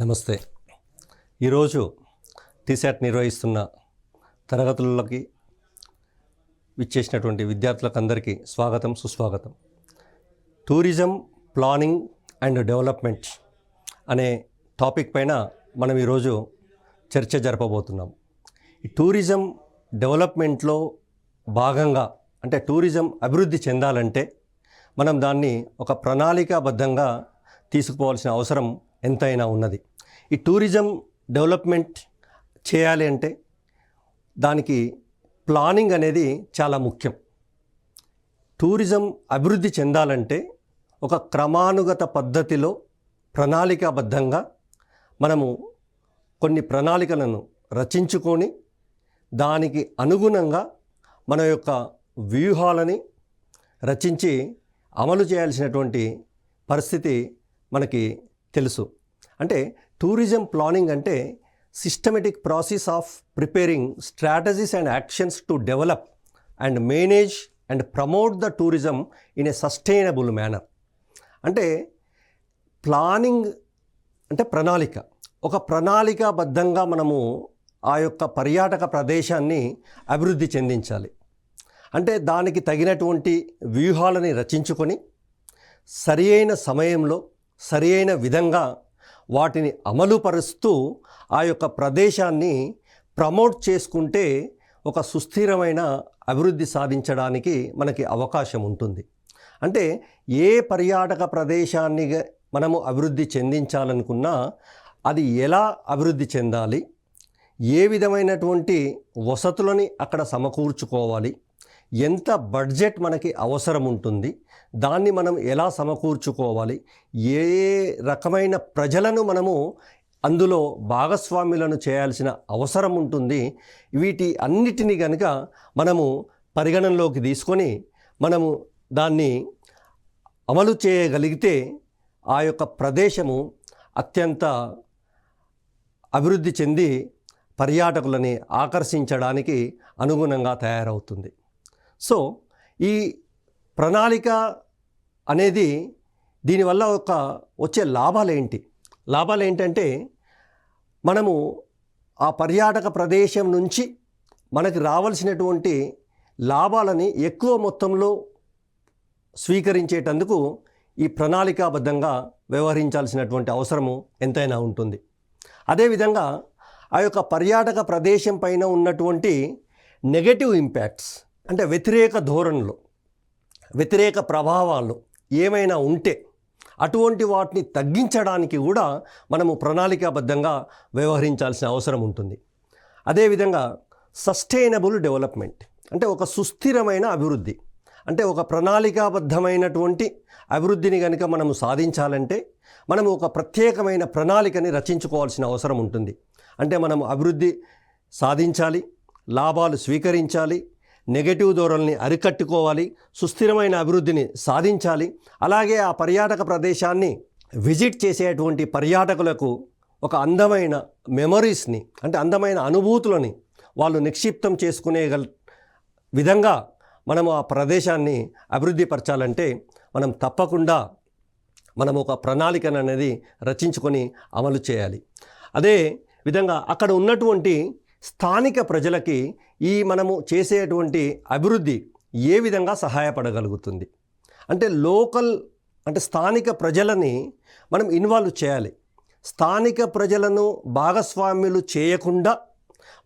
నమస్తే. ఈరోజు టీశాట్ నిర్వహిస్తున్న తరగతులకి విచ్చేసినటువంటి విద్యార్థులకు అందరికీ స్వాగతం, సుస్వాగతం. టూరిజం ప్లానింగ్ అండ్ డెవలప్మెంట్ అనే టాపిక్ పైన మనం ఈరోజు చర్చ జరపబోతున్నాం. ఈ టూరిజం డెవలప్మెంట్లో భాగంగా అంటే టూరిజం అభివృద్ధి చెందాలంటే మనం దాన్ని ఒక ప్రణాళికాబద్ధంగా తీసుకుపోవాల్సిన అవసరం ఎంతైనా ఉన్నది. ఈ టూరిజం డెవలప్మెంట్ చేయాలి అంటే దానికి ప్లానింగ్ అనేది చాలా ముఖ్యం. టూరిజం అభివృద్ధి చెందాలంటే ఒక క్రమానుగత పద్ధతిలో ప్రణాళికాబద్ధంగా మనము కొన్ని ప్రణాళికలను రచించుకొని దానికి అనుగుణంగా మన యొక్క వ్యూహాలని రచించి అమలు చేయాల్సినటువంటి పరిస్థితి మనకి తెలుసు. అంటే టూరిజం ప్లానింగ్ అంటే systematic process of preparing strategies and actions to develop and manage and promote the tourism in a sustainable manner. అంటే ప్లానింగ్ అంటే ప్రణాళిక. ఒక ప్రణాళికాబద్ధంగా మనము ఆ యొక్క పర్యాటక ప్రదేశాన్ని అభివృద్ధి చెందించాలి. అంటే దానికి తగినటువంటి వ్యూహాలని రచించుకొని సరి అయిన సమయంలో సరి అయిన విధంగా వాటిని అమలుపరుస్తూ ఆ యొక్క ప్రదేశాన్ని ప్రమోట్ చేసుకుంటే ఒక సుస్థిరమైన అభివృద్ధి సాధించడానికి మనకి అవకాశం ఉంటుంది. అంటే ఏ పర్యాటక ప్రదేశాన్ని మనము అభివృద్ధి చెందించాలనుకున్నా అది ఎలా అభివృద్ధి చెందాలి, ఏ విధమైనటువంటి వసతులని అక్కడ సమకూర్చుకోవాలి, ఎంత బడ్జెట్ మనకి అవసరం ఉంటుంది, దాన్ని మనం ఎలా సమకూర్చుకోవాలి, ఏ రకమైన ప్రజలను మనము అందులో భాగస్వాములను చేయాల్సిన అవసరం ఉంటుంది. వీటి అన్నిటినీ కనుక మనము పరిగణనలోకి తీసుకొని మనము దాన్ని అమలు చేయగలిగితే ఆ యొక్క ప్రదేశము అత్యంత అభివృద్ధి చెంది పర్యాటకులని ఆకర్షించడానికి అనుగుణంగా తయారవుతుంది. సో ఈ ప్రణాళిక అనేది దీనివల్ల వచ్చే లాభాలు ఏంటంటే మనము ఆ పర్యాటక ప్రదేశం నుంచి మనకి రావాల్సినటువంటి లాభాలని ఎక్కువ మొత్తంలో స్వీకరించేటందుకు ఈ ప్రణాళికాబద్ధంగా వ్యవహరించాల్సినటువంటి అవసరము ఎంతైనా ఉంటుంది. అదేవిధంగా ఆ యొక్క పర్యాటక ప్రదేశం పైన ఉన్నటువంటి నెగటివ్ ఇంపాక్ట్స్ అంటే వ్యతిరేక ధోరణులు, వ్యతిరేక ప్రభావాలు ఏమైనా ఉంటే అటువంటి వాటిని తగ్గించడానికి కూడా మనము ప్రణాళికాబద్ధంగా వ్యవహరించాల్సిన అవసరం ఉంటుంది. అదేవిధంగా సస్టైనబుల్ డెవలప్మెంట్ అంటే ఒక సుస్థిరమైన అభివృద్ధి. అంటే ఒక ప్రణాళికాబద్ధమైనటువంటి అభివృద్ధిని కనుక మనము సాధించాలంటే మనము ఒక ప్రత్యేకమైన ప్రణాళికని రచించుకోవాల్సిన అవసరం ఉంటుంది. అంటే మనం అభివృద్ధి సాధించాలి, లాభాలు స్వీకరించాలి, నెగటివ్ ధోరణిని అరికట్టుకోవాలి, సుస్థిరమైన అభివృద్ధిని సాధించాలి. అలాగే ఆ పర్యాటక ప్రదేశాన్ని విజిట్ చేసేటువంటి పర్యాటకులకు ఒక అందమైన మెమరీస్ని అంటే అందమైన అనుభూతులని వాళ్ళు నిక్షిప్తం చేసుకునే విధంగా మనము ఆ ప్రదేశాన్ని అభివృద్ధి పరచాలంటే మనం తప్పకుండా మనం ఒక ప్రణాళికను అనేది రచించుకొని అమలు చేయాలి. అదే విధంగా అక్కడ ఉన్నటువంటి స్థానిక ప్రజలకి ఈ మనము చేసేటువంటి అభివృద్ధి ఏ విధంగా సహాయపడగలుగుతుంది అంటే అంటే స్థానిక ప్రజలని మనం ఇన్వాల్వ్ చేయాలి. స్థానిక ప్రజలను భాగస్వామ్యులు చేయకుండా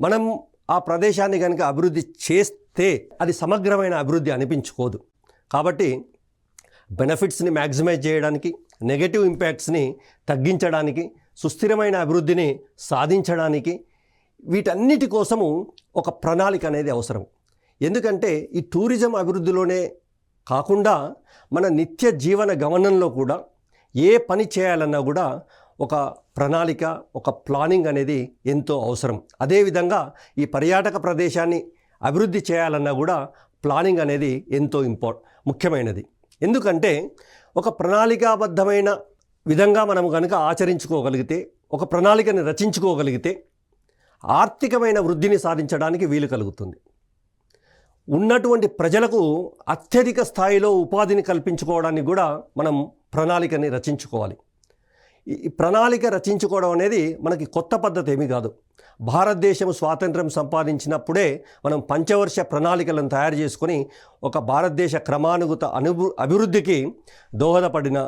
మనం ఆ ప్రదేశాన్ని కనుక అభివృద్ధి చేస్తే అది సమగ్రమైన అభివృద్ధి అనిపించుకోదు. కాబట్టి బెనిఫిట్స్ని మ్యాక్సిమైజ్ చేయడానికి, నెగటివ్ ఇంపాక్ట్స్ని తగ్గించడానికి, సుస్థిరమైన అభివృద్ధిని సాధించడానికి వీటన్నిటి కోసము ఒక ప్రణాళిక అనేది అవసరం. ఎందుకంటే ఈ టూరిజం అభివృద్ధిలోనే కాకుండా మన నిత్య జీవన గమనంలో కూడా ఏ పని చేయాలన్నా కూడా ఒక ప్రణాళిక, ఒక ప్లానింగ్ అనేది ఎంతో అవసరం. అదేవిధంగా ఈ పర్యాటక ప్రదేశాన్ని అభివృద్ధి చేయాలన్నా కూడా ప్లానింగ్ అనేది ఎంతో ముఖ్యమైనది. ఎందుకంటే ఒక ప్రణాళికాబద్ధమైన విధంగా మనం కనుక ఆచరించుకోగలిగితే, ఒక ప్రణాళికని రచించుకోగలిగితే ఆర్థికమైన వృద్ధిని సాధించడానికి వీలు కలుగుతుంది. ఉన్నటువంటి ప్రజలకు అత్యధిక స్థాయిలో ఉపాధిని కల్పించుకోవడానికి కూడా మనం ప్రణాళికని రచించుకోవాలి. ఈ ప్రణాళిక రచించుకోవడం అనేది మనకి కొత్త పద్ధతి ఏమీ కాదు. భారతదేశం స్వాతంత్రం సంపాదించినప్పుడే మనం పంచవర్ష ప్రణాళికలను తయారు చేసుకొని ఒక భారతదేశ క్రమానుగత అభివృద్ధికి దోహదపడిన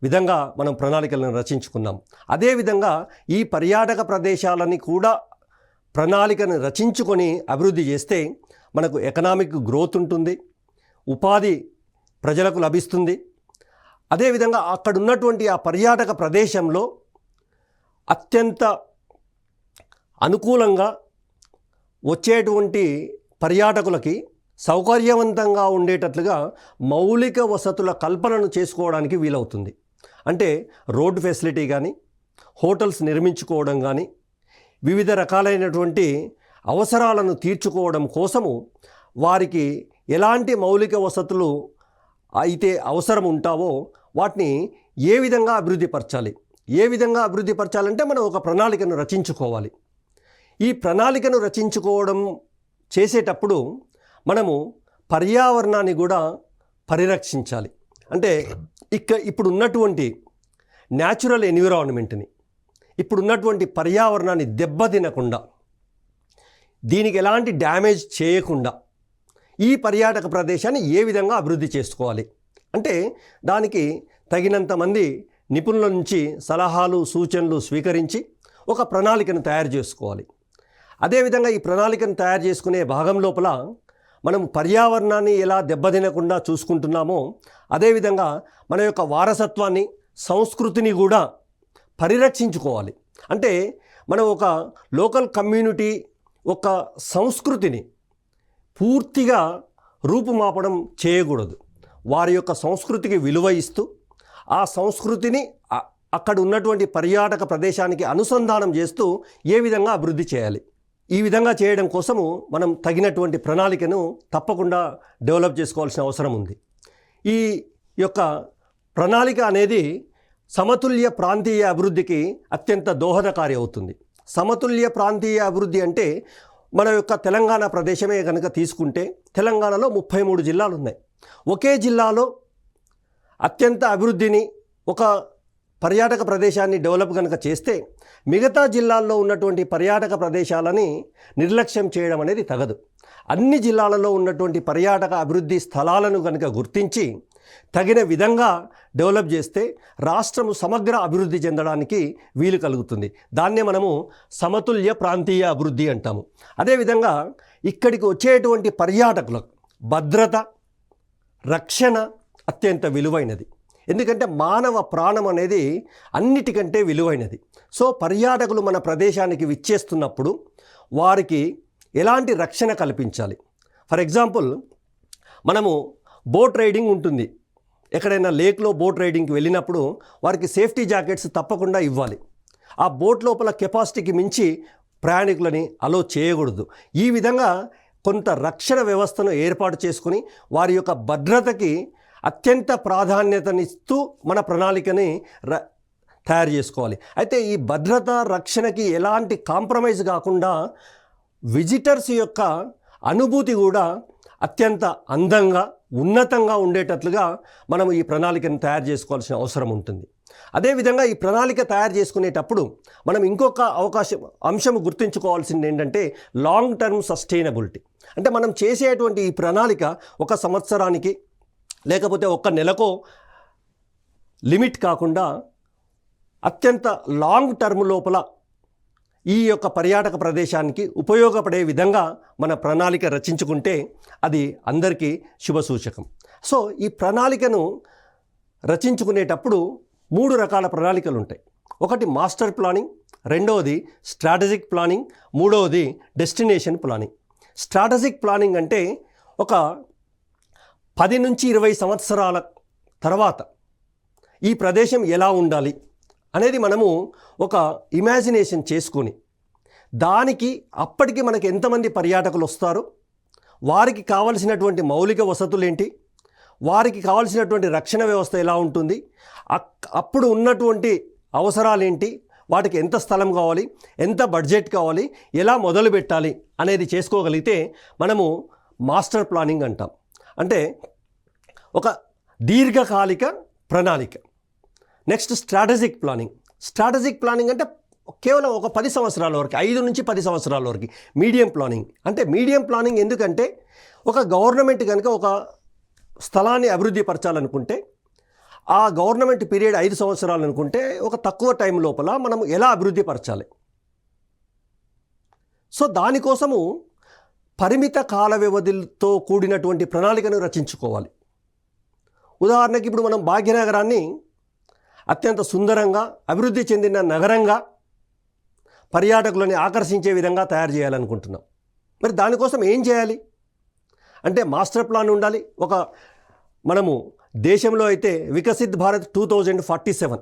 విధంగా మనం ప్రణాళికలను రచించుకున్నాం. అదేవిధంగా ఈ పర్యాటక ప్రదేశాలని కూడా ప్రణాళికను రచించుకొని అభివృద్ధి చేస్తే మనకు ఎకనామిక్ గ్రోత్ ఉంటుంది, ఉపాధి ప్రజలకు లభిస్తుంది. అదేవిధంగా అక్కడ ఉన్నటువంటి ఆ పర్యాటక ప్రదేశంలో అత్యంత అనుకూలంగా వచ్చేటువంటి పర్యాటకులకి సౌకర్యవంతంగా ఉండేటట్లుగా మౌలిక వసతుల కల్పనను చేసుకోవడానికి వీలవుతుంది. అంటే రోడ్డు ఫెసిలిటీ కానీ, హోటల్స్ నిర్మించుకోవడం కానీ, వివిధ రకాలైనటువంటి అవసరాలను తీర్చుకోవడం కోసము వారికి ఎలాంటి మౌలిక వసతులు అయితే అవసరం ఉంటావో వాటిని ఏ విధంగా అభివృద్ధి పరచాలంటే మనం ఒక ప్రణాళికను రచించుకోవాలి. ఈ ప్రణాళికను రచించుకోవడం చేసేటప్పుడు మనము పర్యావరణాన్ని కూడా పరిరక్షించాలి. అంటే ఇప్పుడు ఉన్నటువంటి న్యాచురల్ ఎన్విరాన్మెంట్ని, ఇప్పుడున్నటువంటి పర్యావరణాన్ని దెబ్బతినకుండా, దీనికి ఎలాంటి డ్యామేజ్ చేయకుండా ఈ పర్యాటక ప్రదేశాన్ని ఏ విధంగా అభివృద్ధి చేసుకోవాలి అంటే దానికి తగినంత మంది నిపుణుల నుంచి సలహాలు సూచనలు స్వీకరించి ఒక ప్రణాళికను తయారు చేసుకోవాలి. అదేవిధంగా ఈ ప్రణాళికను తయారు చేసుకునే భాగం లోపల మనం పర్యావరణాన్ని ఎలా దెబ్బతినకుండా చూసుకుంటున్నామో అదేవిధంగా మన యొక్క వారసత్వాన్ని, సంస్కృతిని కూడా పరిరక్షించుకోవాలి. అంటే మనం ఒక లోకల్ కమ్యూనిటీ ఒక సంస్కృతిని పూర్తిగా రూపుమాపడం చేయకూడదు. వారి యొక్క సంస్కృతికి విలువ ఇస్తూ ఆ సంస్కృతిని అక్కడ ఉన్నటువంటి పర్యాటక ప్రదేశానికి అనుసంధానం చేస్తూ ఏ విధంగా అభివృద్ధి చేయాలి. ఈ విధంగా చేయడం కోసము మనం తగినటువంటి ప్రణాళికను తప్పకుండా డెవలప్ చేసుకోవాల్సిన అవసరం ఉంది. ఈ యొక్క ప్రణాళిక అనేది సమతుల్య ప్రాంతీయ అభివృద్ధికి అత్యంత దోహదకారి అవుతుంది. సమతుల్య ప్రాంతీయ అభివృద్ధి అంటే మన యొక్క తెలంగాణ ప్రదేశమే కనుక తీసుకుంటే తెలంగాణలో 33 జిల్లాలు ఉన్నాయి. ఒకే జిల్లాలో అత్యంత అభివృద్ధిని ఒక పర్యాటక ప్రదేశాన్ని డెవలప్ కనుక చేస్తే మిగతా జిల్లాల్లో ఉన్నటువంటి పర్యాటక ప్రదేశాలని నిర్లక్ష్యం చేయడం అనేది తగదు. అన్ని జిల్లాలలో ఉన్నటువంటి పర్యాటక అభివృద్ధి స్థలాలను కనుక గుర్తించి తగిన విధంగా డెవలప్ చేస్తే రాష్ట్రము సమగ్ర అభివృద్ధి చెందడానికి వీలు కలుగుతుంది. దాన్నే మనము సమతుల్య ప్రాంతీయ అభివృద్ధి అంటాము. అదేవిధంగా ఇక్కడికి వచ్చేటువంటి పర్యాటకులకు భద్రత, రక్షణ అత్యంత విలువైనది. ఎందుకంటే మానవ ప్రాణం అనేది అన్నిటికంటే విలువైనది. సో పర్యాటకులు మన ప్రదేశానికి విచ్చేస్తున్నప్పుడు వారికి ఎలాంటి రక్షణ కల్పించాలి. ఫర్ ఎగ్జాంపుల్ మనము బోట్ రైడింగ్ ఉంటుంది. ఎక్కడైనా లేక్లో బోట్ రైడింగ్కి వెళ్ళినప్పుడు వారికి సేఫ్టీ జాకెట్స్ తప్పకుండా ఇవ్వాలి. ఆ బోట్ లోపల కెపాసిటీకి మించి ప్రయాణికులని అలో చేయకూడదు. ఈ విధంగా కొంత రక్షణ వ్యవస్థను ఏర్పాటు చేసుకుని వారి యొక్క భద్రతకి అత్యంత ప్రాధాన్యతనిస్తూ మన ప్రణాళికని తయారు చేసుకోవాలి. అయితే ఈ భద్రత రక్షణకి ఎలాంటి కాంప్రమైజ్ కాకుండా విజిటర్స్ యొక్క అనుభూతి కూడా అత్యంత అందంగా ఉన్నతంగా ఉండేటట్లుగా మనం ఈ ప్రణాళికను తయారు చేసుకోవాల్సిన అవసరం ఉంటుంది. అదేవిధంగా ఈ ప్రణాళిక తయారు చేసుకునేటప్పుడు మనం ఇంకొక అంశం గుర్తుంచుకోవాల్సింది ఏంటంటే లాంగ్ టర్మ్ సస్టైనబిలిటీ. అంటే మనం చేసేటువంటి ఈ ప్రణాళిక ఒక సంవత్సరానికి లేకపోతే ఒక్క నెలకో లిమిట్ కాకుండా అత్యంత లాంగ్ టర్మ్ లోపల ఈ యొక్క పర్యాటక ప్రదేశానికి ఉపయోగపడే విధంగా మన ప్రణాళిక రచించుకుంటే అది అందరికీ శుభసూచకం. సో ఈ ప్రణాళికను రచించుకునేటప్పుడు 3 రకాల ప్రణాళికలు ఉంటాయి. ఒకటి మాస్టర్ ప్లానింగ్, రెండవది స్ట్రాటజిక్ ప్లానింగ్, మూడవది డెస్టినేషన్ ప్లానింగ్. స్ట్రాటజిక్ ప్లానింగ్ అంటే ఒక 10 నుంచి 20 సంవత్సరాల తర్వాత ఈ ప్రదేశం ఎలా ఉండాలి అనేది మనము ఒక ఇమాజినేషన్ చేసుకొని దానికి అప్పటికి మనకి ఎంతమంది పర్యాటకులు వస్తారు, వారికి కావలసినటువంటి మౌలిక వసతులు ఏంటి, వారికి కావలసినటువంటి రక్షణ వ్యవస్థ ఎలా ఉంటుంది, అప్పుడు ఉన్నటువంటి అవసరాలు ఏంటి, వాటికి ఎంత స్థలం కావాలి, ఎంత బడ్జెట్ కావాలి, ఎలా మొదలు పెట్టాలి అనేది చేసుకోగలిగితే మనము మాస్టర్ ప్లానింగ్ అంటాం. అంటే ఒక దీర్ఘకాలిక ప్రణాళిక. Next strategic planning. Strategic planning అంటే కేవలం ఒక 10 సంవత్సరాల వరకు, 5 నుంచి 10 సంవత్సరాల వరకు. మీడియం ప్లానింగ్ అంటే మీడియం ప్లానింగ్ ఎందుకంటే ఒక గవర్నమెంట్ కనుక ఒక స్థలాన్ని అభివృద్ధి పరచాలనుకుంటే ఆ గవర్నమెంట్ పీరియడ్ 5 సంవత్సరాలు అనుకుంటే ఒక తక్కువ టైం లోపల మనం ఎలా అభివృద్ధి పరచాలి. సో దానికోసము పరిమిత కాల వ్యవధితో కూడినటువంటి ప్రణాళికను రచించుకోవాలి. ఉదాహరణకి ఇప్పుడు మనం భాగ్యనగరాన్ని అత్యంత సుందరంగా అభివృద్ధి చెందిన నగరంగా పర్యాటకులని ఆకర్షించే విధంగా తయారు చేయాలనుకుంటున్నాం. మరి దానికోసం ఏం చేయాలి అంటే మాస్టర్ ప్లాన్ ఉండాలి. మనము దేశంలో అయితే వికసిత్ భారత్ 2047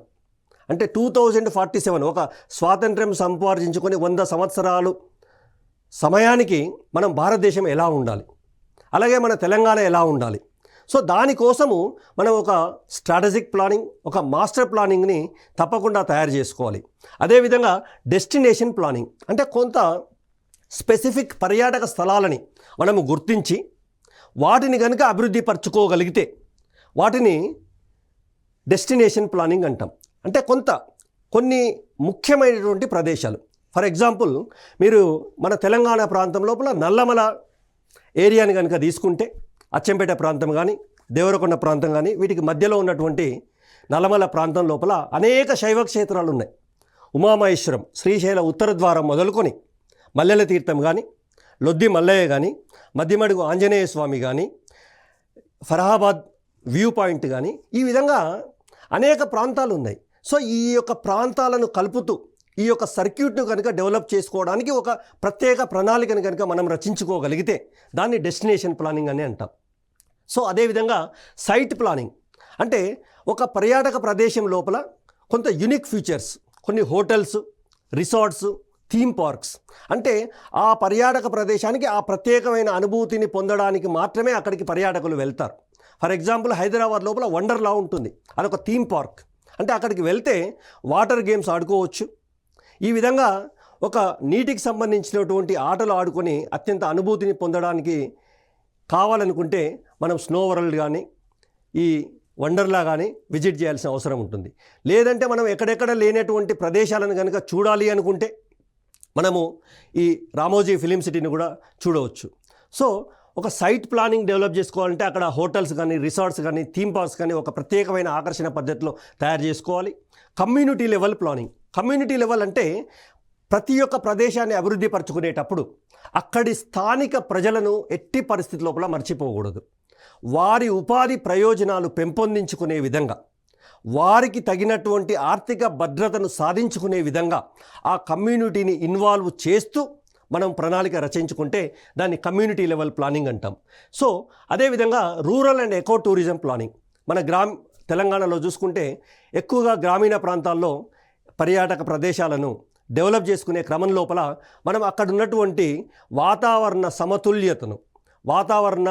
అంటే 2047 ఒక స్వాతంత్ర్యం సంపాదించుకొని 100 సంవత్సరాలు సమయానికి మనం భారతదేశం ఎలా ఉండాలి, అలాగే మన తెలంగాణ ఎలా ఉండాలి. సో దానికోసము మనం ఒక స్ట్రాటజిక్ ప్లానింగ్, ఒక మాస్టర్ ప్లానింగ్ని తప్పకుండా తయారు చేసుకోవాలి. అదేవిధంగా డెస్టినేషన్ ప్లానింగ్ అంటే కొంత స్పెసిఫిక్ పర్యాటక స్థలాలని మనము గుర్తించి వాటిని కనుక అభివృద్ధి పరచుకోగలిగితే వాటిని డెస్టినేషన్ ప్లానింగ్ అంటాం. అంటే కొన్ని ముఖ్యమైనటువంటి ప్రదేశాలు. ఫర్ ఎగ్జాంపుల్ మీరు మన తెలంగాణ ప్రాంతం లోపల నల్లమల ఏరియాని కనుక తీసుకుంటే అచ్చంపేట ప్రాంతం కానీ దేవరకొండ ప్రాంతం కానీ వీటికి మధ్యలో ఉన్నటువంటి నల్లమల ప్రాంతం లోపల అనేక శైవ క్షేత్రాలు ఉన్నాయి. ఉమామహేశ్వరం, శ్రీశైల ఉత్తర ద్వారం మొదలుకొని మల్లెల తీర్థం కానీ, లొద్ది మల్లయ్య కానీ, మధ్యమడుగు ఆంజనేయ స్వామి కానీ, ఫరహాబాద్ వ్యూ పాయింట్ కానీ, ఈ విధంగా అనేక ప్రాంతాలు ఉన్నాయి. సో ఈ యొక్క ప్రాంతాలను కలుపుతూ ఈ యొక్క సర్క్యూట్ను కనుక డెవలప్ చేసుకోవడానికి ఒక ప్రత్యేక ప్రణాళికను కనుక మనం రచించుకోగలిగితే దాన్ని డెస్టినేషన్ ప్లానింగ్ అని అంటాం. సో అదేవిధంగా సైట్ ప్లానింగ్ అంటే ఒక పర్యాటక ప్రదేశం లోపల కొంత యూనిక్ ఫీచర్స్, కొన్ని హోటల్స్, రిసార్ట్స్, థీమ్ పార్క్స్ అంటే ఆ పర్యాటక ప్రదేశానికి ఆ ప్రత్యేకమైన అనుభూతిని పొందడానికి మాత్రమే అక్కడికి పర్యాటకులు వెళ్తారు. ఫర్ ఎగ్జాంపుల్ హైదరాబాద్ లోపల వండర్లా ఉంటుంది, అదొక థీమ్ పార్క్. అంటే అక్కడికి వెళ్తే వాటర్ గేమ్స్ ఆడుకోవచ్చు. ఈ విధంగా ఒక నీటికి సంబంధించినటువంటి ఆటలు ఆడుకొని అత్యంత అనుభూతిని పొందడానికి కావాలనుకుంటే మనం స్నో వరల్డ్ కానీ ఈ వండర్లా కానీ విజిట్ చేయాల్సిన అవసరం ఉంటుంది. లేదంటే మనం ఎక్కడెక్కడ లేనటువంటి ప్రదేశాలను కనుక చూడాలి అనుకుంటే మనము ఈ రామోజీ ఫిలిం సిటీని కూడా చూడవచ్చు. సో ఒక సైట్ ప్లానింగ్ డెవలప్ చేసుకోవాలంటే అక్కడ హోటల్స్ కానీ, రిసార్ట్స్ కానీ, థీమ్ పార్క్స్ కానీ ఒక ప్రత్యేకమైన ఆకర్షణ పద్ధతిలో తయారు చేసుకోవాలి. Community level planning. Community level అంటే ప్రతి ఒక్క ప్రదేశాన్ని అభివృద్ధి పరచుకునేటప్పుడు అక్కడి స్థానిక ప్రజలను ఎట్టి పరిస్థితి లోపల మర్చిపోకూడదు. వారి ఉపాధి ప్రయోజనాలు పెంపొందించుకునే విధంగా, వారికి తగినటువంటి ఆర్థిక భద్రతను సాధించుకునే విధంగా ఆ కమ్యూనిటీని ఇన్వాల్వ్ చేస్తూ మనం ప్రణాళిక రచించుకుంటే దాన్ని కమ్యూనిటీ లెవెల్ ప్లానింగ్ అంటాం. సో అదేవిధంగా rural and eco tourism planning. మన తెలంగాణలో చూసుకుంటే ఎక్కువగా గ్రామీణ ప్రాంతాల్లో పర్యాటక ప్రదేశాలను డెవలప్ చేసుకునే క్రమం లోపల మనం అక్కడ ఉన్నటువంటి వాతావరణ సమతుల్యతను, వాతావరణ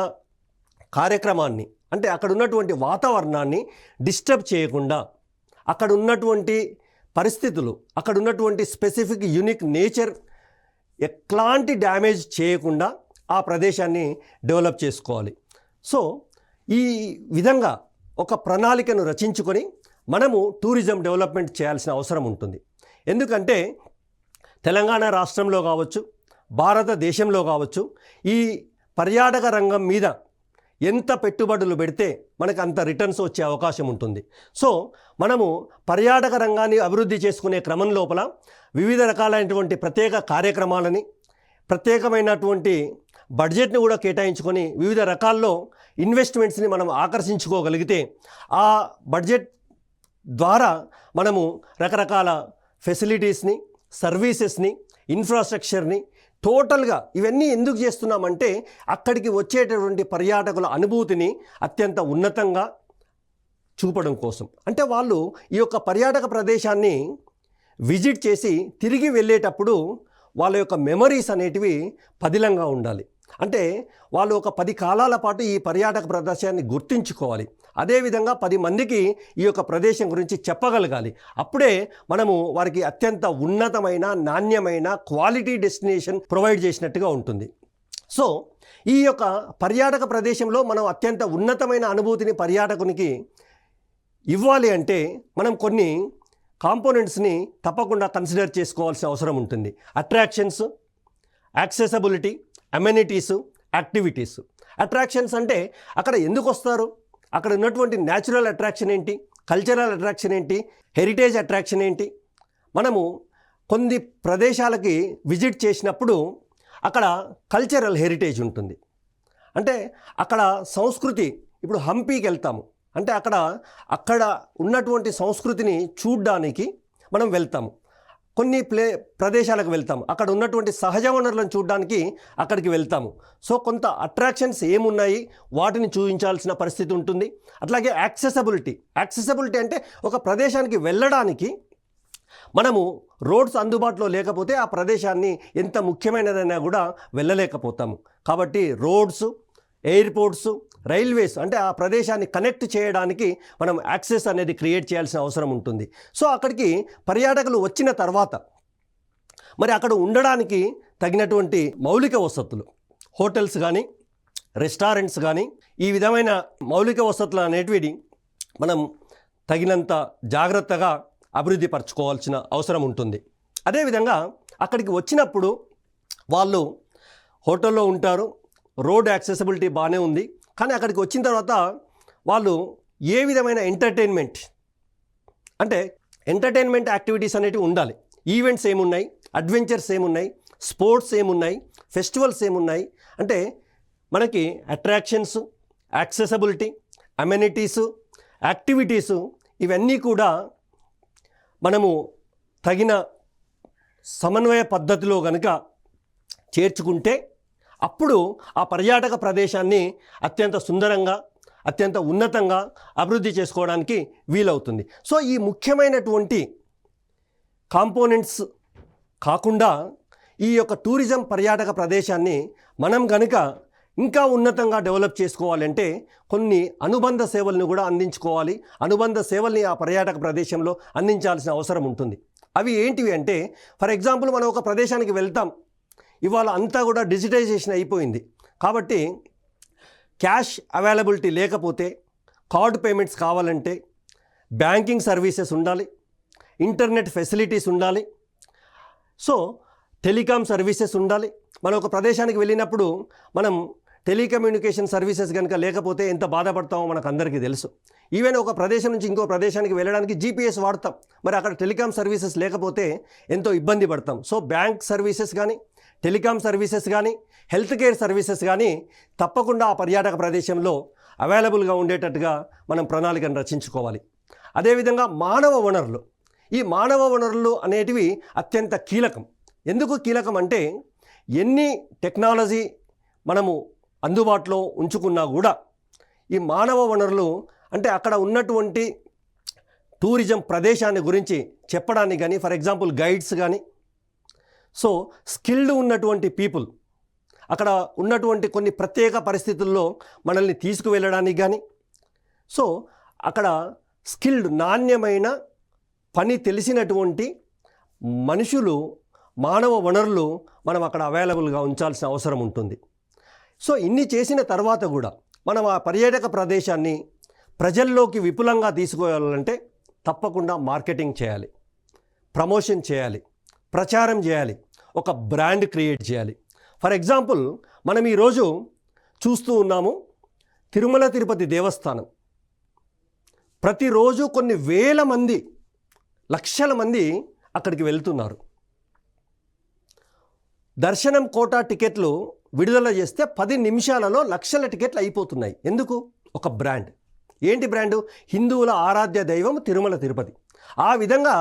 కార్యక్రమాన్ని అంటే అక్కడ ఉన్నటువంటి వాతావరణాన్ని డిస్టర్బ్ చేయకుండా, అక్కడ ఉన్నటువంటి పరిస్థితులు, అక్కడ ఉన్నటువంటి స్పెసిఫిక్ యూనిక్ నేచర్ ఎట్లాంటి డ్యామేజ్ చేయకుండా ఆ ప్రదేశాన్ని డెవలప్ చేసుకోవాలి. సో ఈ విధంగా ఒక ప్రణాళికను రచించుకొని మనము టూరిజం డెవలప్మెంట్ చేయాల్సిన అవసరం ఉంటుంది. ఎందుకంటే తెలంగాణ రాష్ట్రంలో కావచ్చు, భారతదేశంలో కావచ్చు, ఈ పర్యాటక రంగం మీద ఎంత పెట్టుబడులు పెడితే మనకు అంత రిటర్న్స్ వచ్చే అవకాశం ఉంటుంది. సో మనము పర్యాటక రంగాన్ని అభివృద్ధి చేసుకునే క్రమం లోపల వివిధ రకాలైనటువంటి ప్రత్యేక కార్యక్రమాలని, ప్రత్యేకమైనటువంటి బడ్జెట్ని కూడా కేటాయించుకొని వివిధ రకాల్లో ఇన్వెస్ట్మెంట్స్ని మనం ఆకర్షించుకోగలిగితే ఆ బడ్జెట్ ద్వారా మనము రకరకాల ఫెసిలిటీస్ని, సర్వీసెస్ని, ఇన్ఫ్రాస్ట్రక్చర్ని టోటల్గా ఇవన్నీ ఎందుకు చేస్తున్నామంటే అక్కడికి వచ్చేటటువంటి పర్యాటకుల అనుభూతిని అత్యంత ఉన్నతంగా చూపడం కోసం. అంటే వాళ్ళు ఈ యొక్క పర్యాటక ప్రదేశాన్ని విజిట్ చేసి తిరిగి వెళ్ళేటప్పుడు వాళ్ళ యొక్క మెమరీస్ అనేటివి పదిలంగా ఉండాలి. అంటే వాళ్ళు ఒక 10 కాలాల పాటు ఈ పర్యాటక ప్రదేశాన్ని గుర్తించుకోవాలి. అదేవిధంగా 10 మందికి ఈ యొక్క ప్రదేశం గురించి చెప్పగలగాలి. అప్పుడే మనము వారికి అత్యంత ఉన్నతమైన, నాణ్యమైన క్వాలిటీ డెస్టినేషన్ ప్రొవైడ్ చేసినట్టుగా ఉంటుంది. సో ఈ యొక్క పర్యాటక ప్రదేశంలో మనం అత్యంత ఉన్నతమైన అనుభూతిని పర్యాటకునికి ఇవ్వాలి అంటే మనం కొన్ని కాంపోనెంట్స్ని తప్పకుండా కన్సిడర్ చేసుకోవాల్సిన అవసరం ఉంటుంది. Attractions, accessibility, amenities, activities. Attractions అంటే అక్కడ ఎందుకు వస్తారు, అక్కడ ఉన్నటువంటి న్యాచురల్ అట్రాక్షన్ ఏంటి, కల్చరల్ అట్రాక్షన్ ఏంటి, హెరిటేజ్ అట్రాక్షన్ ఏంటి. మనము కొన్ని ప్రదేశాలకి విజిట్ చేసినప్పుడు అక్కడ కల్చరల్ హెరిటేజ్ ఉంటుంది. అంటే అక్కడ సంస్కృతి, ఇప్పుడు హంపీకి వెళ్తాము అంటే అక్కడ ఉన్నటువంటి సంస్కృతిని చూడ్డానికి మనం వెళ్తాము. కొన్ని ప్రదేశాలకు వెళ్తాము, అక్కడ ఉన్నటువంటి సహజ వనరులను చూడడానికి అక్కడికి వెళ్తాము. సో కొంత అట్రాక్షన్స్ ఏమున్నాయి వాటిని చూపించాల్సిన పరిస్థితి ఉంటుంది. అట్లాగే యాక్సెసబిలిటీ అంటే ఒక ప్రదేశానికి వెళ్ళడానికి మనము రోడ్స్ అందుబాటులో లేకపోతే ఆ ప్రదేశాన్ని ఎంత ముఖ్యమైనదైనా కూడా వెళ్ళలేకపోతాము. కాబట్టి రోడ్స్, ఎయిర్పోర్ట్స్, రైల్వేస్ అంటే ఆ ప్రదేశాన్ని కనెక్ట్ చేయడానికి మనం యాక్సెస్ అనేది క్రియేట్ చేయాల్సిన అవసరం ఉంటుంది. సో అక్కడికి పర్యాటకులు వచ్చిన తర్వాత మరి అక్కడ ఉండడానికి తగినటువంటి మౌలిక వసతులు, హోటల్స్ కానీ రెస్టారెంట్స్ కానీ ఈ విధమైన మౌలిక వసతులు అనేటివి మనం తగినంత జాగ్రత్తగా అభివృద్ధి పరచుకోవాల్సిన అవసరం ఉంటుంది. అదేవిధంగా అక్కడికి వచ్చినప్పుడు వాళ్ళు హోటల్లో ఉంటారు, రోడ్ యాక్సెసిబిలిటీ బాగానే ఉంది, కానీ అక్కడికి వచ్చిన తర్వాత వాళ్ళు ఏ విధమైన ఎంటర్టైన్మెంట్ యాక్టివిటీస్ అనేటివి ఉండాలి. ఈవెంట్స్ ఏమున్నాయి, అడ్వెంచర్స్ ఏమున్నాయి, స్పోర్ట్స్ ఏమున్నాయి, ఫెస్టివల్స్ ఏమున్నాయి అంటే మనకి అట్రాక్షన్స్, యాక్సెసిబిలిటీ, అమెనిటీసు, యాక్టివిటీసు ఇవన్నీ కూడా మనము తగిన సమన్వయ పద్ధతిలో కనుక చేర్చుకుంటే అప్పుడు ఆ పర్యాటక ప్రదేశాన్ని అత్యంత సుందరంగా, అత్యంత ఉన్నతంగా అభివృద్ధి చేసుకోవడానికి వీలవుతుంది. సో ఈ ముఖ్యమైనటువంటి కాంపోనెంట్స్ కాకుండా ఈ యొక్క టూరిజం పర్యాటక ప్రదేశాన్ని మనం కనుక ఇంకా ఉన్నతంగా డెవలప్ చేసుకోవాలంటే కొన్ని అనుబంధ సేవలను కూడా అందించుకోవాలి. అనుబంధ సేవల్ని ఆ పర్యాటక ప్రదేశంలో అందించాల్సిన అవసరం ఉంటుంది. అవి ఏంటివి అంటే, ఫర్ ఎగ్జాంపుల్ మనం ఒక ప్రదేశానికి వెళ్తాం, ఇవాళ అంతా కూడా డిజిటైజేషన్ అయిపోయింది కాబట్టి క్యాష్ అవైలబిలిటీ లేకపోతే కార్డ్ పేమెంట్స్ కావాలంటే బ్యాంకింగ్ సర్వీసెస్ ఉండాలి, ఇంటర్నెట్ ఫెసిలిటీస్ ఉండాలి, సో టెలికాం సర్వీసెస్ ఉండాలి. మనం ఒక ప్రదేశానికి వెళ్ళినప్పుడు మనం టెలికమ్యూనికేషన్ సర్వీసెస్ కనుక లేకపోతే ఎంత బాధపడతామో మనకు అందరికీ తెలుసు. ఈవెన్ ఒక ప్రదేశం నుంచి ఇంకో ప్రదేశానికి వెళ్ళడానికి GPS వాడతాం, మరి అక్కడ టెలికాం సర్వీసెస్ లేకపోతే ఎంతో ఇబ్బంది పడతాం. సో బ్యాంక్ సర్వీసెస్ కానీ, టెలికాం సర్వీసెస్ కానీ, హెల్త్ కేర్ సర్వీసెస్ కానీ తప్పకుండా ఆ పర్యాటక ప్రదేశంలో అవైలబుల్గా ఉండేటట్టుగా మనం ప్రణాళికను రచించుకోవాలి. అదేవిధంగా మానవ వనరులు, ఈ మానవ వనరులు అనేటివి అత్యంత కీలకం. ఎందుకు కీలకం అంటే ఎన్ని టెక్నాలజీ మనము అందుబాటులో ఉంచుకున్నా కూడా ఈ మానవ వనరులు అంటే అక్కడ ఉన్నటువంటి టూరిజం ప్రదేశాన్ని గురించి చెప్పడానికి కానీ, ఫర్ ఎగ్జాంపుల్ గైడ్స్ కానీ, సో స్కిల్డ్ ఉన్నటువంటి పీపుల్ అక్కడ ఉన్నటువంటి కొన్ని ప్రత్యేక పరిస్థితుల్లో మనల్ని తీసుకువెళ్ళడానికి కానీ, సో అక్కడ స్కిల్డ్ నాణ్యమైన పని తెలిసినటువంటి మనుషులు, మానవ వనరులు మనం అక్కడ అవైలబుల్గా ఉంచాల్సిన అవసరం ఉంటుంది. సో ఇన్ని చేసిన తర్వాత కూడా మనం ఆ పర్యాటక ప్రదేశాన్ని ప్రజల్లోకి విపులంగా తీసుకువెళ్ళాలంటే తప్పకుండా మార్కెటింగ్ చేయాలి, ప్రమోషన్ చేయాలి, ప్రచారం చేయాలి, ఒక బ్రాండ్ క్రియేట్ చేయాలి. ఫర్ ఎగ్జాంపుల్ మనం ఈరోజు చూస్తూ ఉన్నాము, తిరుమల తిరుపతి దేవస్థానం ప్రతిరోజు కొన్ని వేల మంది, లక్షల మంది అక్కడికి వెళ్తున్నారు. దర్శనం కోటా టికెట్లు విడుదల చేస్తే 10 నిమిషాలలో లక్షల టికెట్లు అయిపోతున్నాయి. ఎందుకు? ఒక బ్రాండ్. ఏంటి బ్రాండు? హిందువుల ఆరాధ్య దైవం తిరుమల తిరుపతి. ఆ విధంగా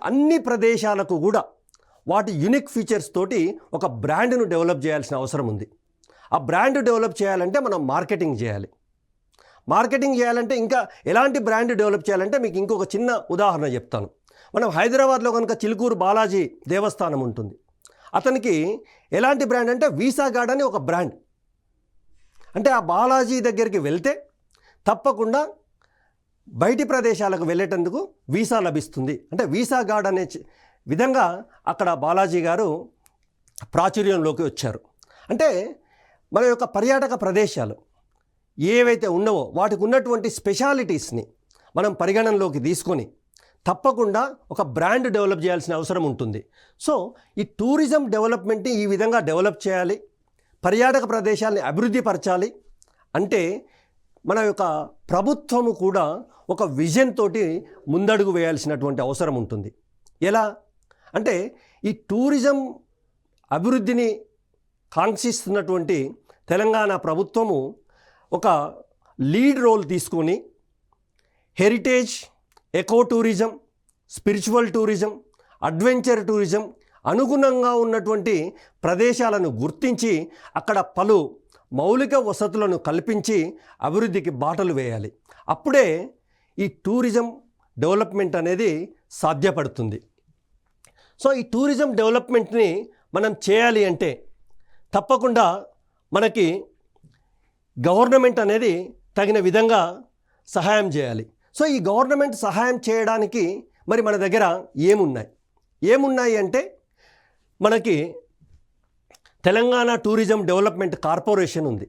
అన్ని ప్రదేశాలకు కూడా వాటి యూనిక్ ఫీచర్స్ తోటి ఒక బ్రాండ్ను డెవలప్ చేయాల్సిన అవసరం ఉంది. ఆ బ్రాండ్ డెవలప్ చేయాలంటే మనం మార్కెటింగ్ చేయాలి. మార్కెటింగ్ చేయాలంటే ఇంకా ఎలాంటి బ్రాండ్ డెవలప్ చేయాలంటే మీకు ఇంకొక చిన్న ఉదాహరణ చెప్తాను. మనం హైదరాబాద్లో కనుక చిలుకూరు బాలాజీ దేవస్థానం ఉంటుంది. అతనికి ఎలాంటి బ్రాండ్ అంటే వీసా గార్డ్ అని ఒక బ్రాండ్. అంటే ఆ బాలాజీ దగ్గరికి వెళ్తే తప్పకుండా బయటి ప్రదేశాలకు వెళ్ళేటందుకు వీసా లభిస్తుంది. అంటే వీసా గార్డ్ అనే విధంగా అక్కడ బాలాజీ గారు ప్రాచుర్యంలోకి వచ్చారు. అంటే మన యొక్క పర్యాటక ప్రదేశాలు ఏవైతే ఉన్నావో వాటికి ఉన్నటువంటి స్పెషాలిటీస్ని మనం పరిగణనలోకి తీసుకొని తప్పకుండా ఒక బ్రాండ్ డెవలప్ చేయాల్సిన అవసరం ఉంటుంది. సో ఈ టూరిజం డెవలప్మెంట్ని ఈ విధంగా డెవలప్ చేయాలి, పర్యాటక ప్రదేశాలని అభివృద్ధి పరచాలి అంటే మన యొక్క ప్రభుత్వము కూడా ఒక విజన్ తోటి ముందడుగు వేయాల్సినటువంటి అవసరం ఉంటుంది. ఎలా అంటే ఈ టూరిజం అభివృద్ధిని కాంక్షిస్తున్నటువంటి తెలంగాణ ప్రభుత్వము ఒక లీడ్ రోల్ తీసుకొని heritage, eco tourism, spiritual tourism, adventure tourism అనుగుణంగా ఉన్నటువంటి ప్రదేశాలను గుర్తించి అక్కడ పలు మౌలిక వసతులను కల్పించి అభివృద్ధికి బాటలు వేయాలి. అప్పుడే ఈ టూరిజం డెవలప్మెంట్ అనేది సాధ్యపడుతుంది. సో ఈ టూరిజం డెవలప్మెంట్ని మనం చేయాలి అంటే తప్పకుండా మనకి గవర్నమెంట్ అనేది తగిన విధంగా సహాయం చేయాలి. సో ఈ గవర్నమెంట్ సహాయం చేయడానికి మరి మన దగ్గర ఏమున్నాయి అంటే మనకి తెలంగాణ టూరిజం డెవలప్మెంట్ కార్పొరేషన్ ఉంది.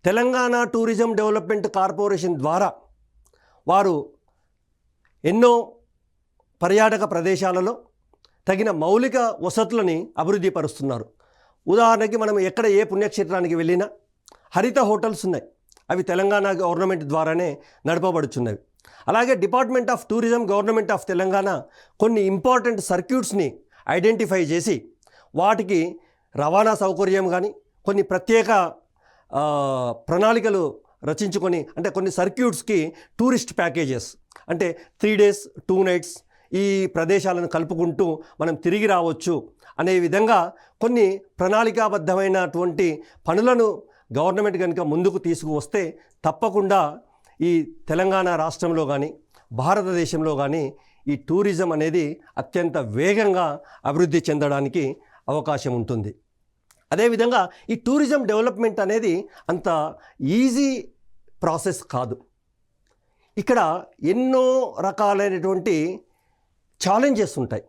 తెలంగాణ టూరిజం డెవలప్మెంట్ కార్పొరేషన్ ద్వారా వారు ఎన్నో పర్యాటక ప్రదేశాలలో తగిన మౌలిక వసతులని అభివృద్ధి పరుస్తున్నారు. ఉదాహరణకి మనం ఎక్కడ ఏ పుణ్యక్షేత్రానికి వెళ్ళినా హరిత హోటల్స్ ఉన్నాయి, అవి తెలంగాణ గవర్నమెంట్ ద్వారానే నడపబడుచున్నవి. అలాగే department of tourism, government of Telangana కొన్ని ఇంపార్టెంట్ సర్క్యూట్స్ని ఐడెంటిఫై చేసి వాటికి రవాణా సౌకర్యం కానీ కొన్ని ప్రత్యేక ప్రణాళికలు రచించుకొని, అంటే కొన్ని సర్క్యూట్స్కి టూరిస్ట్ ప్యాకేజెస్ అంటే 3 days 2 nights ఈ ప్రదేశాలను కలుపుకుంటూ మనం తిరిగి రావచ్చు అనే విధంగా కొన్ని ప్రణాళికాబద్ధమైనటువంటి పనులను గవర్నమెంట్ కనుక ముందుకు తీసుకువస్తే తప్పకుండా ఈ తెలంగాణ రాష్ట్రంలో కానీ భారతదేశంలో కానీ ఈ టూరిజం అనేది అత్యంత వేగంగా అభివృద్ధి చెందడానికి అవకాశం ఉంటుంది. అదేవిధంగా ఈ టూరిజం డెవలప్మెంట్ అనేది అంత ఈజీ ప్రాసెస్ కాదు. ఇక్కడ ఎన్నో రకాలైనటువంటి ఛాలెంజెస్ ఉంటాయి.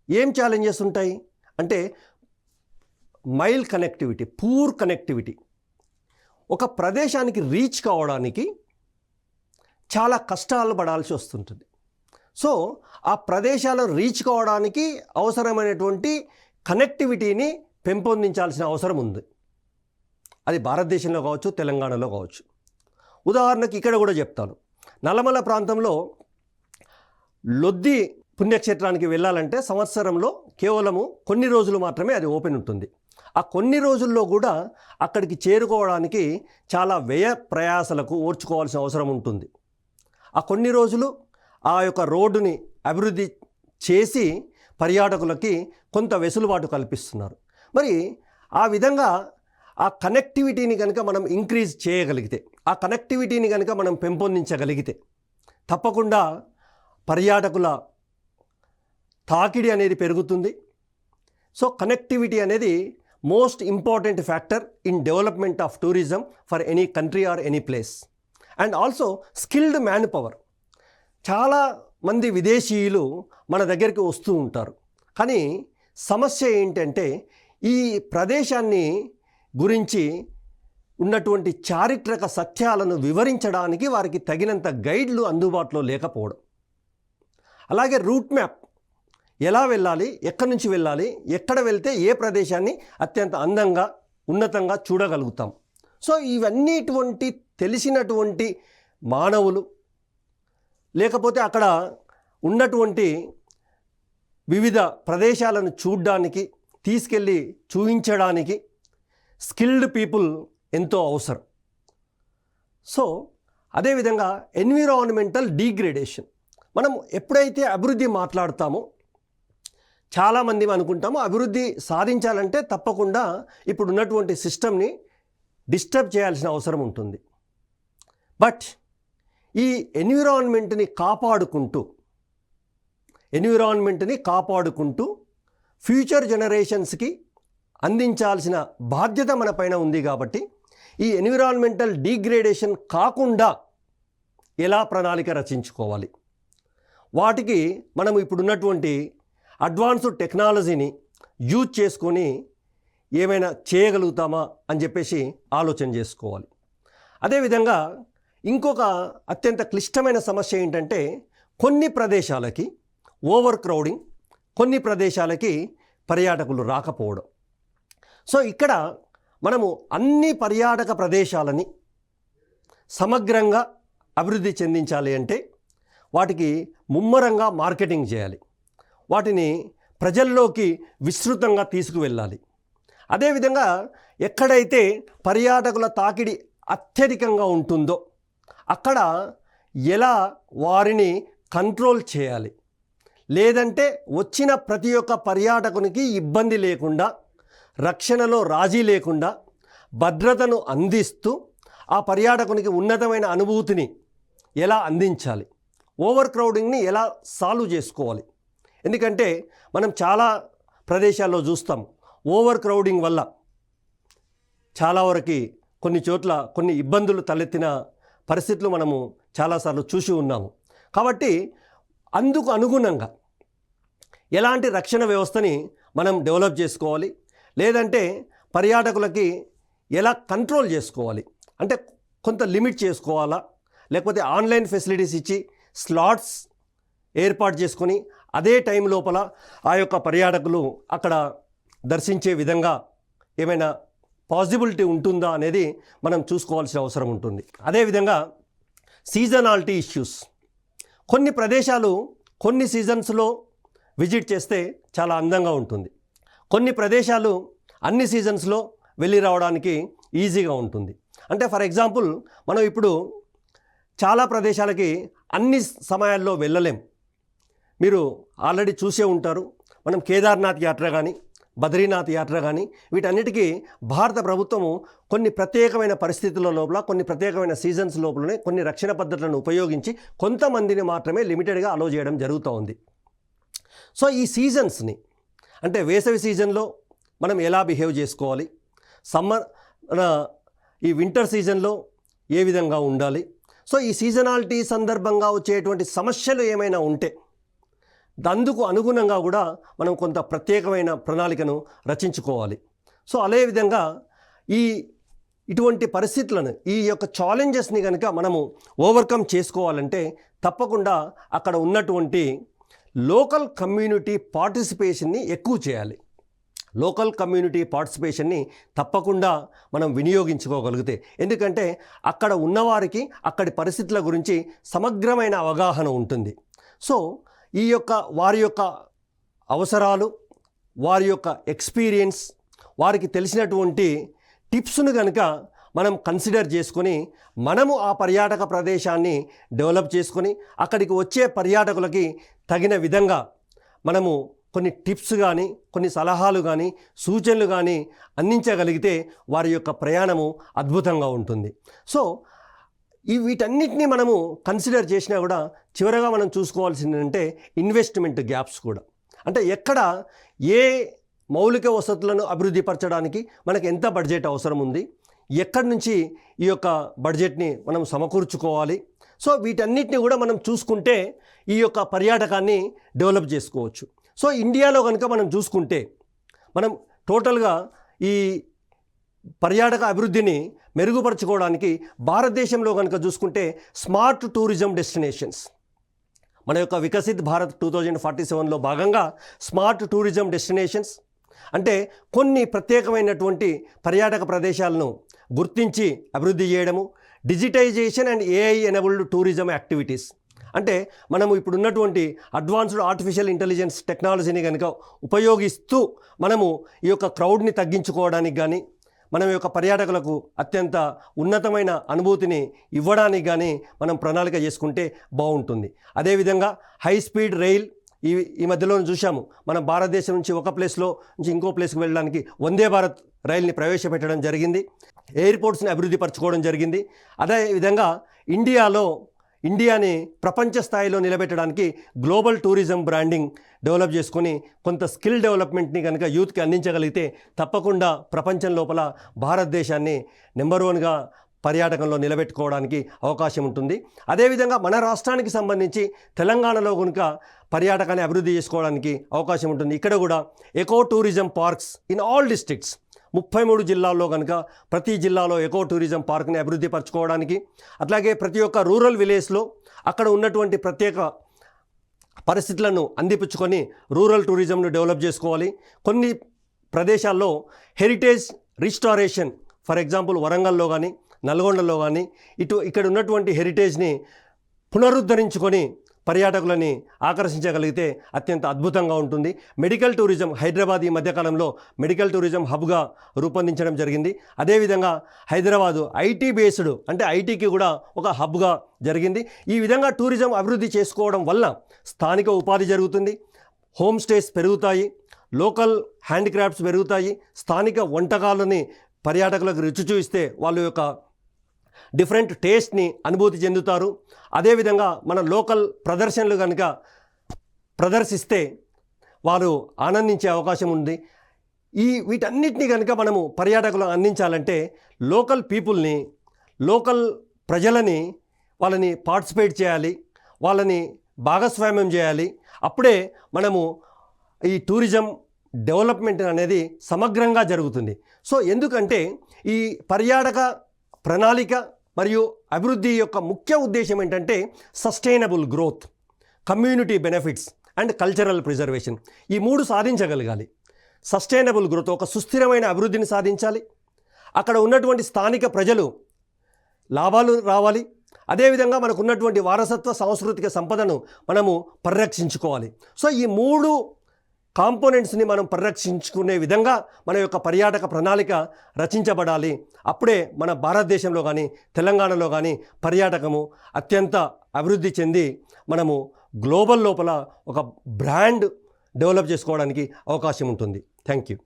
ఏం ఛాలెంజెస్ ఉంటాయి అంటే మైల్ కనెక్టివిటీ, పూర్ కనెక్టివిటీ. ఒక ప్రదేశానికి రీచ్ కావడానికి చాలా కష్టాలు పడాల్సి వస్తుంటుంది. సో ఆ ప్రదేశాలను రీచ్ కావడానికి అవసరమైనటువంటి కనెక్టివిటీని పెంపొందించాల్సిన అవసరం ఉంది. అది భారతదేశంలో కావచ్చు, తెలంగాణలో కావచ్చు. ఉదాహరణకి ఇక్కడ కూడా చెప్తాను. నల్లమల ప్రాంతంలో లొద్ది పుణ్యక్షేత్రానికి వెళ్ళాలంటే సంవత్సరంలో కేవలము కొన్ని రోజులు మాత్రమే అది ఓపెన్ ఉంటుంది. ఆ కొన్ని రోజుల్లో కూడా అక్కడికి చేరుకోవడానికి చాలా వ్యయ ప్రయాసలకు ఓర్చుకోవాల్సిన అవసరం ఉంటుంది. ఆ కొన్ని రోజులు ఆ యొక్క రోడ్డుని అభివృద్ధి చేసి పర్యాటకులకి కొంత వెసులుబాటు కల్పిస్తున్నారు. మరి ఆ విధంగా ఆ కనెక్టివిటీని కనుక మనం ఇంక్రీజ్ చేయగలిగితే, ఆ కనెక్టివిటీని కనుక మనం పెంపొందించగలిగితే తప్పకుండా పర్యాటకుల తాకిడి అనేది పెరుగుతుంది. సో కనెక్టివిటీ అనేది most important factor in development of tourism for any country or any place. And also skilled man power. చాలా మంది విదేశీయులు మన దగ్గరికి వస్తూ ఉంటారు. కానీ సమస్య ఏంటంటే ఈ ప్రదేశాన్ని గురించి ఉన్నటువంటి చారిత్రక సత్యాలను వివరించడానికి వారికి తగినంత గైడ్లు అందుబాటులో లేకపోవడం. అలాగే రూట్ మ్యాప్, ఎలా వెళ్ళాలి, ఎక్కడి నుంచి వెళ్ళాలి, ఎక్కడ వెళ్తే ఏ ప్రదేశాన్ని అత్యంత అందంగా ఉన్నతంగా చూడగలుగుతాం. సో ఇవన్నీటువంటి తెలిసినటువంటి మానవులు, లేకపోతే అక్కడ ఉన్నటువంటి వివిధ ప్రదేశాలను చూడడానికి, తీసుకెళ్ళి చూపించడానికి స్కిల్డ్ పీపుల్ ఎంతో అవసరం. సో అదేవిధంగా ఎన్విరాన్మెంటల్ డీగ్రేడేషన్. మనం ఎప్పుడైతే అభివృద్ధి మాట్లాడతామో చాలామంది అనుకుంటామో అభివృద్ధి సాధించాలంటే తప్పకుండా ఇప్పుడు ఉన్నటువంటి సిస్టమ్ని డిస్టర్బ్ చేయాల్సిన అవసరం ఉంటుంది. బట్ ఈ ఎన్విరాన్మెంట్ని కాపాడుకుంటూ ఫ్యూచర్ జనరేషన్స్కి అందించాల్సిన బాధ్యత మన పైన ఉంది. కాబట్టి ఈ ఎన్విరాన్మెంటల్ డీగ్రేడేషన్ కాకుండా ఎలా ప్రణాళిక రచించుకోవాలి, వాటికి మనం ఇప్పుడున్నటువంటి అడ్వాన్స్డ్ టెక్నాలజీని యూజ్ చేసుకొని ఏమైనా చేయగలుగుతామా అని చెప్పేసి ఆలోచన చేసుకోవాలి. అదేవిధంగా ఇంకొక అత్యంత క్లిష్టమైన సమస్య ఏంటంటే కొన్ని ప్రదేశాలకి ఓవర్ క్రౌడింగ్, కొన్ని ప్రదేశాలకి పర్యాటకులు రాకపోవడం. సో ఇక్కడ మనము అన్ని పర్యాటక ప్రదేశాలని సమగ్రంగా అభివృద్ధి చెందించాలి అంటే వాటికి ముమ్మరంగా మార్కెటింగ్ చేయాలి, వాటిని ప్రజల్లోకి విస్తృతంగా తీసుకువెళ్ళాలి. అదేవిధంగా ఎక్కడైతే పర్యాటకుల తాకిడి అత్యధికంగా ఉంటుందో అక్కడ ఎలా వారిని కంట్రోల్ చేయాలి, లేదంటే వచ్చిన ప్రతి ఒక్క పర్యాటకునికి ఇబ్బంది లేకుండా, రక్షణలో రాజీ లేకుండా భద్రతను అందిస్తూ ఆ పర్యాటకునికి ఉన్నతమైన అనుభూతిని ఎలా అందించాలి, ఓవర్ క్రౌడింగ్ని ఎలా సాల్వ్ చేసుకోవాలి. ఎందుకంటే మనం చాలా ప్రదేశాల్లో చూస్తాం ఓవర్ క్రౌడింగ్ వల్ల చాలా వరకు కొన్ని చోట్ల కొన్ని ఇబ్బందులు తలెత్తిన పరిస్థితులు మనము చాలాసార్లు చూసి ఉన్నాము. కాబట్టి అందుకు అనుగుణంగా ఎలాంటి రక్షణ వ్యవస్థని మనం డెవలప్ చేసుకోవాలి, లేదంటే పర్యాటకులకి ఎలా కంట్రోల్ చేసుకోవాలి, అంటే కొంత లిమిట్ చేసుకోవాలా, లేకపోతే ఆన్లైన్ ఫెసిలిటీస్ ఇచ్చి స్లాట్స్ ఏర్పాటు చేసుకొని అదే టైం లోపల ఆ యొక్క పర్యాటకులు అక్కడ దర్శించే విధంగా ఏమైనా పాసిబిలిటీ ఉంటుందా అనేది మనం చూసుకోవాల్సిన అవసరం ఉంటుంది. అదేవిధంగా సీజనాలిటీ ఇష్యూస్, కొన్ని ప్రదేశాలు కొన్ని సీజన్స్లో విజిట్ చేస్తే చాలా అందంగా ఉంటుంది, కొన్ని ప్రదేశాలు అన్ని సీజన్స్లో వెళ్ళి రావడానికి ఈజీగా ఉంటుంది. అంటే ఫర్ ఎగ్జాంపుల్ మనం ఇప్పుడు చాలా ప్రదేశాలకి అన్ని సమయాల్లో వెళ్ళలేం. మీరు ఆల్రెడీ చూసే ఉంటారు, మనం కేదార్నాథ్ యాత్ర కానీ బద్రీనాథ్ యాత్ర కానీ వీటన్నిటికీ భారత ప్రభుత్వము కొన్ని ప్రత్యేకమైన పరిస్థితుల లోపల, కొన్ని ప్రత్యేకమైన సీజన్స్ లోపలనే కొన్ని రక్షణ పద్ధతులను ఉపయోగించి కొంతమందిని మాత్రమే లిమిటెడ్గా అలో చేయడం జరుగుతూ ఉంది. సో ఈ సీజన్స్ని, అంటే వేసవి సీజన్లో మనం ఎలా బిహేవ్ చేసుకోవాలి, సమ్మర్ ఈ వింటర్ సీజన్లో ఏ విధంగా ఉండాలి, సో ఈ సీజనాలిటీ సందర్భంగా వచ్చేటువంటి సమస్యలు ఏమైనా ఉంటే అందుకు అనుగుణంగా కూడా మనం కొంత ప్రత్యేకమైన ప్రణాళికను రచించుకోవాలి. సో అదేవిధంగా ఇటువంటి పరిస్థితులను, ఈ యొక్క ఛాలెంజెస్ని కనుక మనము ఓవర్కమ్ చేసుకోవాలంటే తప్పకుండా అక్కడ ఉన్నటువంటి లోకల్ కమ్యూనిటీ పార్టిసిపేషన్ని ఎక్కువ చేయాలి. లోకల్ కమ్యూనిటీ పార్టిసిపేషన్ని తప్పకుండా మనం వినియోగించుకోగలిగితే, ఎందుకంటే అక్కడ ఉన్నవారికి అక్కడి పరిస్థితుల గురించి సమగ్రమైన అవగాహన ఉంటుంది. సో వారి యొక్క అవసరాలు, వారి యొక్క ఎక్స్పీరియన్స్, వారికి తెలిసినటువంటి టిప్స్ను కనుక మనం కన్సిడర్ చేసుకొని మనము ఆ పర్యాటక ప్రదేశాన్ని డెవలప్ చేసుకొని అక్కడికి వచ్చే పర్యాటకులకి తగిన విధంగా మనము కొన్ని టిప్స్ కానీ, కొన్ని సలహాలు కానీ, సూచనలు కానీ అందించగలిగితే వారి యొక్క ప్రయాణము అద్భుతంగా ఉంటుంది. సో వీటన్నిటినీ మనము కన్సిడర్ చేసినా కూడా చివరగా మనం చూసుకోవాల్సింది అంటే ఇన్వెస్ట్మెంట్ గ్యాప్స్ కూడా. అంటే ఎక్కడ ఏ మౌలిక వసతులను అభివృద్ధి పరచడానికి మనకు ఎంత బడ్జెట్ అవసరం ఉంది, ఎక్కడి నుంచి ఈ యొక్క బడ్జెట్ని మనం సమకూర్చుకోవాలి. సో వీటన్నిటిని కూడా మనం చూసుకుంటే ఈ యొక్క పర్యాటకాన్ని డెవలప్ చేసుకోవచ్చు. సో ఇండియాలో కనుక మనం చూసుకుంటే మనం టోటల్గా ఈ పర్యాటక అభివృద్ధిని మెరుగుపరచుకోవడానికి భారతదేశంలో కనుక చూసుకుంటే స్మార్ట్ టూరిజం డెస్టినేషన్స్, మన యొక్క వికసిత్ భారత్ 2047లో భాగంగా స్మార్ట్ టూరిజం డెస్టినేషన్స్ అంటే కొన్ని ప్రత్యేకమైనటువంటి పర్యాటక ప్రదేశాలను గుర్తించి అభివృద్ధి చేయడము, digitisation and AI enabled tourism activities, అంటే మనము ఇప్పుడున్నటువంటి అడ్వాన్స్డ్ ఆర్టిఫిషియల్ ఇంటెలిజెన్స్ టెక్నాలజీని కనుక ఉపయోగిస్తూ మనము ఈ యొక్క క్రౌడ్ని తగ్గించుకోవడానికి కానీ, మనం యొక్క పర్యాటకులకు అత్యంత ఉన్నతమైన అనుభూతిని ఇవ్వడానికి కానీ మనం ప్రణాళిక చేసుకుంటే బాగుంటుంది. అదేవిధంగా హై స్పీడ్ రైల్ ఈ మధ్యలో చూసాము, మన భారతదేశం నుంచి ఒక ప్లేస్లో నుంచి ఇంకో ప్లేస్కి వెళ్ళడానికి వందే భారత్ రైల్ని ప్రవేశపెట్టడం జరిగింది. ఎయిర్పోర్ట్స్ని అభివృద్ధి పరచుకోవడం జరిగింది. అదేవిధంగా ఇండియాని ప్రపంచ స్థాయిలో నిలబెట్టడానికి గ్లోబల్ టూరిజం బ్రాండింగ్ డెవలప్ చేసుకొని కొంత స్కిల్ డెవలప్మెంట్ని కనుక యూత్కి అందించగలిగితే తప్పకుండా ప్రపంచం లోపల భారతదేశాన్ని నెంబర్ 1గా పర్యాటకంలో నిలబెట్టుకోవడానికి అవకాశం ఉంటుంది. అదేవిధంగా మన రాష్ట్రానికి సంబంధించి తెలంగాణలో కనుక పర్యాటకాన్ని అభివృద్ధి చేసుకోవడానికి అవకాశం ఉంటుంది. ఇక్కడ కూడా eco tourism parks in all districts 33 జిల్లాల్లో కనుక ప్రతి జిల్లాలో ఎకో టూరిజం పార్క్ని అభివృద్ధి పరచుకోవడానికి, అట్లాగే ప్రతి ఒక్క రూరల్ విలేజ్లో అక్కడ ఉన్నటువంటి ప్రత్యేక పరిస్థితులను అందిపుచ్చుకొని రూరల్ టూరిజంను డెవలప్ చేసుకోవాలి. కొన్ని ప్రదేశాల్లో హెరిటేజ్ రిస్టారేషన్, ఫర్ ఎగ్జాంపుల్ వరంగల్లో కానీ నల్గొండలో కానీ ఇక్కడ ఉన్నటువంటి హెరిటేజ్ని పునరుద్ధరించుకొని పర్యాటకులని ఆకర్షించగలిగితే అత్యంత అద్భుతంగా ఉంటుంది. మెడికల్ టూరిజం, హైదరాబాద్ ఈ మధ్యకాలంలో మెడికల్ టూరిజం హబ్గా రూపొందించడం జరిగింది. అదేవిధంగా హైదరాబాదు ఐటీ బేస్డ్, అంటే ఐటీకి కూడా ఒక హబ్గా జరిగింది. ఈ విధంగా టూరిజం అభివృద్ధి చేసుకోవడం వల్ల స్థానిక ఉపాధి జరుగుతుంది, హోమ్ స్టేస్ పెరుగుతాయి, లోకల్ హ్యాండిక్రాఫ్ట్స్ పెరుగుతాయి, స్థానిక వంటకాలని పర్యాటకులకు రుచి చూపిస్తే వాళ్ళ యొక్క డిఫరెంట్ టేస్ట్ని అనుభూతి చెందుతారు. అదేవిధంగా మన లోకల్ ప్రదర్శనలు కనుక ప్రదర్శిస్తే వారు ఆనందించే అవకాశం ఉంది. వీటన్నిటిని కనుక మనము పర్యాటకులకు అందించాలంటే లోకల్ పీపుల్ని, లోకల్ ప్రజలని వాళ్ళని పార్టిసిపేట్ చేయాలి, వాళ్ళని భాగస్వామ్యం చేయాలి. అప్పుడే మనము ఈ టూరిజం డెవలప్మెంట్ అనేది సమగ్రంగా జరుగుతుంది. సో ఎందుకంటే ఈ పర్యాటక ప్రణాళిక మరియు అభివృద్ధి యొక్క ముఖ్య ఉద్దేశం ఏంటంటే sustainable growth, community benefits and cultural preservation. ఈ మూడు సాధించగలగాలి. సస్టైనబుల్ గ్రోత్, ఒక సుస్థిరమైన అభివృద్ధిని సాధించాలి. అక్కడ ఉన్నటువంటి స్థానిక ప్రజలు లాభాలు రావాలి. అదేవిధంగా మనకు ఉన్నటువంటి వారసత్వ సాంస్కృతిక సంపదను మనము పరిరక్షించుకోవాలి. సో ఈ మూడు కాంపోనెంట్స్ని మనం పరిరక్షించుకునే విధంగా మన యొక్క పర్యాటక ప్రణాళిక రచించబడాలి. అప్పుడే మన భారతదేశంలో కానీ తెలంగాణలో కానీ పర్యాటకము అత్యంత అభివృద్ధి చెంది మనము గ్లోబల్ లోపల ఒక బ్రాండ్ డెవలప్ చేసుకోవడానికి అవకాశం ఉంటుంది. Thank you.